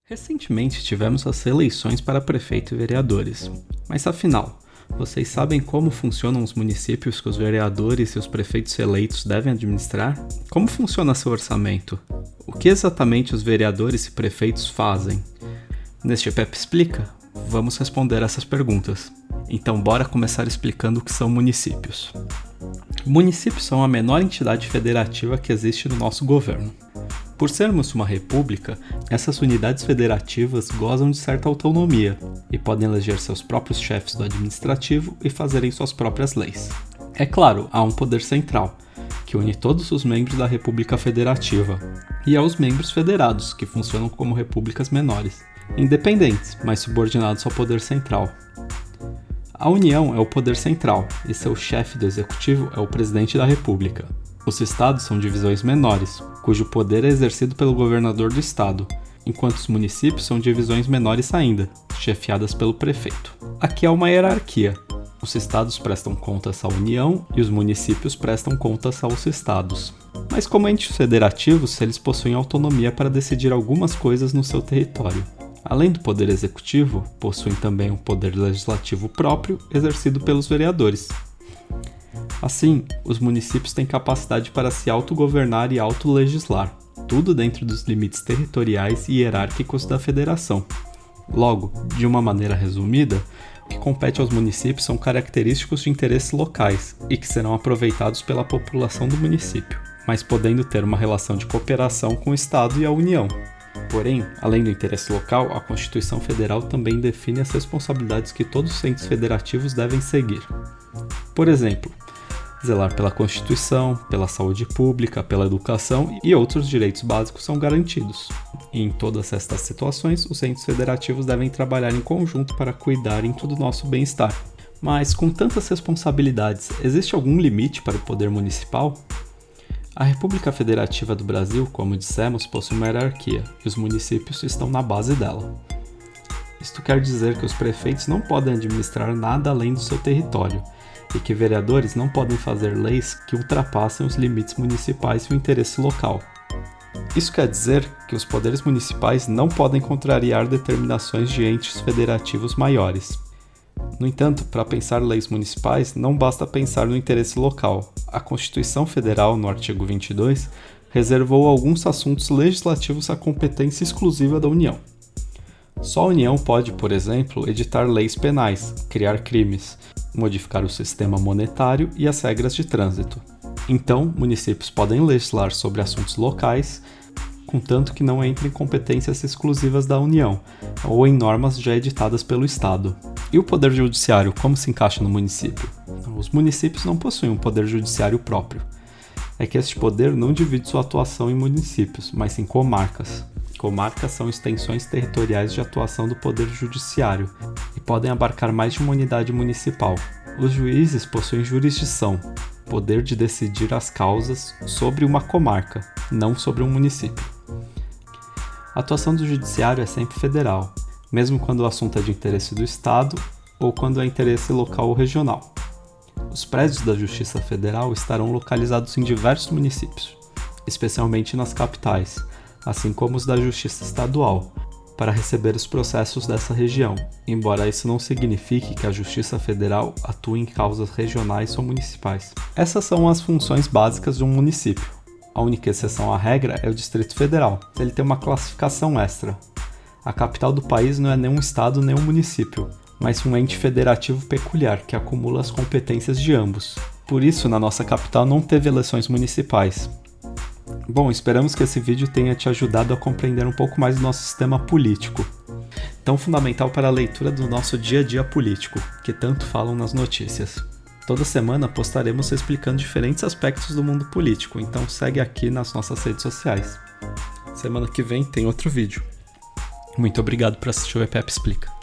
Recentemente tivemos as eleições para prefeito e vereadores, mas afinal, vocês sabem como funcionam os municípios que os vereadores e os prefeitos eleitos devem administrar? Como funciona seu orçamento? O que exatamente os vereadores e prefeitos fazem? Neste PEP Explica, vamos responder essas perguntas. Então bora começar explicando o que são municípios. Municípios são a menor entidade federativa que existe no nosso governo. Por sermos uma república, essas unidades federativas gozam de certa autonomia e podem eleger seus próprios chefes do administrativo e fazerem suas próprias leis. É claro, há um poder central, que une todos os membros da República Federativa, e aos membros federados, que funcionam como repúblicas menores, independentes, mas subordinados ao poder central. A União é o poder central, e seu chefe do executivo é o presidente da República. Os estados são divisões menores, cujo poder é exercido pelo governador do estado, enquanto os municípios são divisões menores ainda, chefiadas pelo prefeito. Aqui há uma hierarquia. Os estados prestam contas à União e os municípios prestam contas aos estados. Mas como entes federativos, eles possuem autonomia para decidir algumas coisas no seu território. Além do poder executivo, possuem também um poder legislativo próprio, exercido pelos vereadores. Assim, os municípios têm capacidade para se autogovernar e autolegislar, tudo dentro dos limites territoriais e hierárquicos da federação. Logo, de uma maneira resumida, o que compete aos municípios são característicos de interesses locais e que serão aproveitados pela população do município, mas podendo ter uma relação de cooperação com o Estado e a União. Porém, além do interesse local, a Constituição Federal também define as responsabilidades que todos os entes federativos devem seguir. Por exemplo, zelar pela Constituição, pela saúde pública, pela educação e outros direitos básicos são garantidos. E em todas estas situações, os entes federativos devem trabalhar em conjunto para cuidarem do nosso bem-estar. Mas com tantas responsabilidades, existe algum limite para o poder municipal? A República Federativa do Brasil, como dissemos, possui uma hierarquia, e os municípios estão na base dela. Isto quer dizer que os prefeitos não podem administrar nada além do seu território, e que vereadores não podem fazer leis que ultrapassem os limites municipais e o interesse local. Isso quer dizer que os poderes municipais não podem contrariar determinações de entes federativos maiores. No entanto, para pensar leis municipais, não basta pensar no interesse local. A Constituição Federal, no artigo 22, reservou alguns assuntos legislativos à competência exclusiva da União. Só a União pode, por exemplo, editar leis penais, criar crimes, modificar o sistema monetário e as regras de trânsito. Então, municípios podem legislar sobre assuntos locais, contanto que não entrem em competências exclusivas da União, ou em normas já editadas pelo Estado. E o Poder Judiciário, como se encaixa no município? Os municípios não possuem um poder judiciário próprio. É que este poder não divide sua atuação em municípios, mas em comarcas. Comarcas são extensões territoriais de atuação do Poder Judiciário e podem abarcar mais de uma unidade municipal. Os juízes possuem jurisdição, poder de decidir as causas sobre uma comarca, não sobre um município. A atuação do Judiciário é sempre federal, mesmo quando o assunto é de interesse do Estado ou quando é interesse local ou regional. Os prédios da Justiça Federal estarão localizados em diversos municípios, especialmente nas capitais, assim como os da Justiça Estadual, para receber os processos dessa região, embora isso não signifique que a Justiça Federal atue em causas regionais ou municipais. Essas são as funções básicas de um município. A única exceção à regra é o Distrito Federal. Ele tem uma classificação extra. A capital do país não é nem um estado nem um município, mas um ente federativo peculiar que acumula as competências de ambos. Por isso, na nossa capital não teve eleições municipais. Bom, esperamos que esse vídeo tenha te ajudado a compreender um pouco mais do nosso sistema político, tão fundamental para a leitura do nosso dia a dia político, que tanto falam nas notícias. Toda semana postaremos explicando diferentes aspectos do mundo político, então segue aqui nas nossas redes sociais. Semana que vem tem outro vídeo. Muito obrigado por assistir o EPEP Explica.